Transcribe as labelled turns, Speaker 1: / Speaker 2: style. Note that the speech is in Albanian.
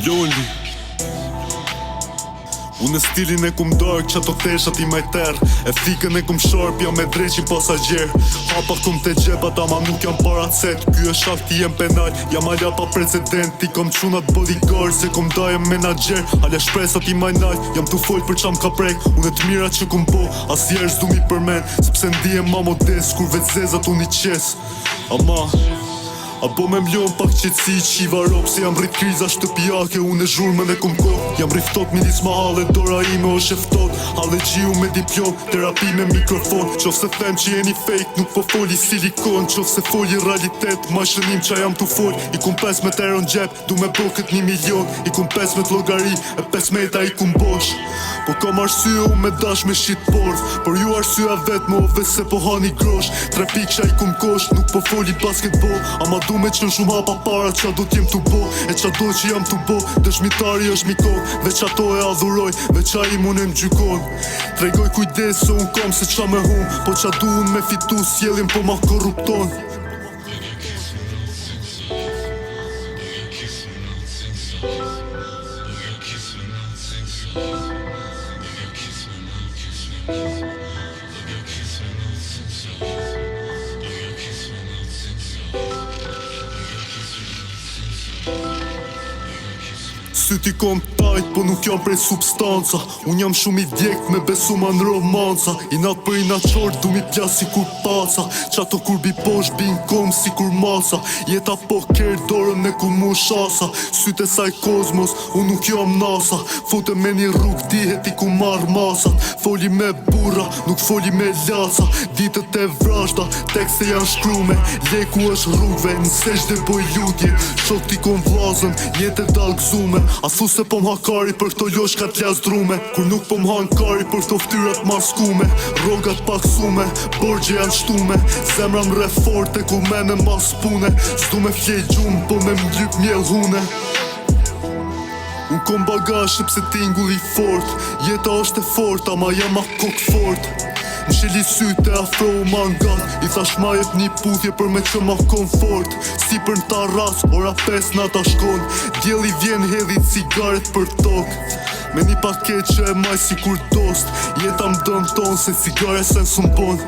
Speaker 1: Lolli unë e stilin e kum dark që ato teshat i majter e fikën e kum sharp jam me dreqin pasagjer hapa kum të gjepat ama nuk jam paracet ky e shakti jem penal jam alja pa precedent i kom qunat bodyguard se kum dajem menager ale shpresat i majnal jam tu fol për qam ka prek unë e t'mira që kum po as njerës du mi përmen sepse ndijem ma modest kur vet zezat unë i qes ama apo me mlon pak qetsi qiva rop se jam rrit kriza shtëpijake unë e zhurmën e kum kohë jam riftot midis mahalle dora ime o sheftot halle gjiu me diplom terapi me mikrofon qofse them që jeni fake nuk po foli silikon qofse foli realitet ma shënim qa jam tu fol i kum 15 euro n'gjep du me bo kët 1 milion i kum 15 logari e 15 i kum bosh po kam arsye u me dash me shit porth por ju arsyeja vet mo vese po hani grosh 3 pikësha i kum kosh nuk po foli basketball ama du me qën shumë hapa para qa do t'jem t'u bo e qa do që jam t'u bo dëshmitari është mi kohë veç ato e adhuroj veç a i mune m'gjykon tregoj kujdes se unë kam se qa me hum po qa du unë me fitu s'jellim po ma korrupton Syti kom tajt, po nuk jam prej substanca unë jam shumë i djekt me besu ma në romanca i nat për i naqort du mi plas si kur paca qato kur bi posh bin kom si kur masa jeta po kër dorën e ku mu shasa syte saj kozmos, unë nuk jam nasa fote me një rrug dihet i ku marr masa foli me burra, nuk foli me lasa ditët e vrashta, tekste janë shkrume leku është rrugve, nësesh dhe boj lutje shok ti kon vlazën, jetë e dalgzume a thu se po m'hakari për këto loshka t'las drume kur nuk po m'hankari për këto ftyrat maskume rogat paksume, borgje janë shtume zemra m're forte ku mene mas pune s'du me fjej gjumë po me m'lyp mjell hune unë kom bagazh sepse tingulli fort jeta është e fort ama jam a kok fort Më shili syte afro u mangat I thash ma jep një puthje për me që ma komfort Si për në ta ras, ora 5 nata shkon Djeli vjen hedhi cigaret për tok Me një paket që e maj si kur dost Jeta më dën ton se cigare sen së mbon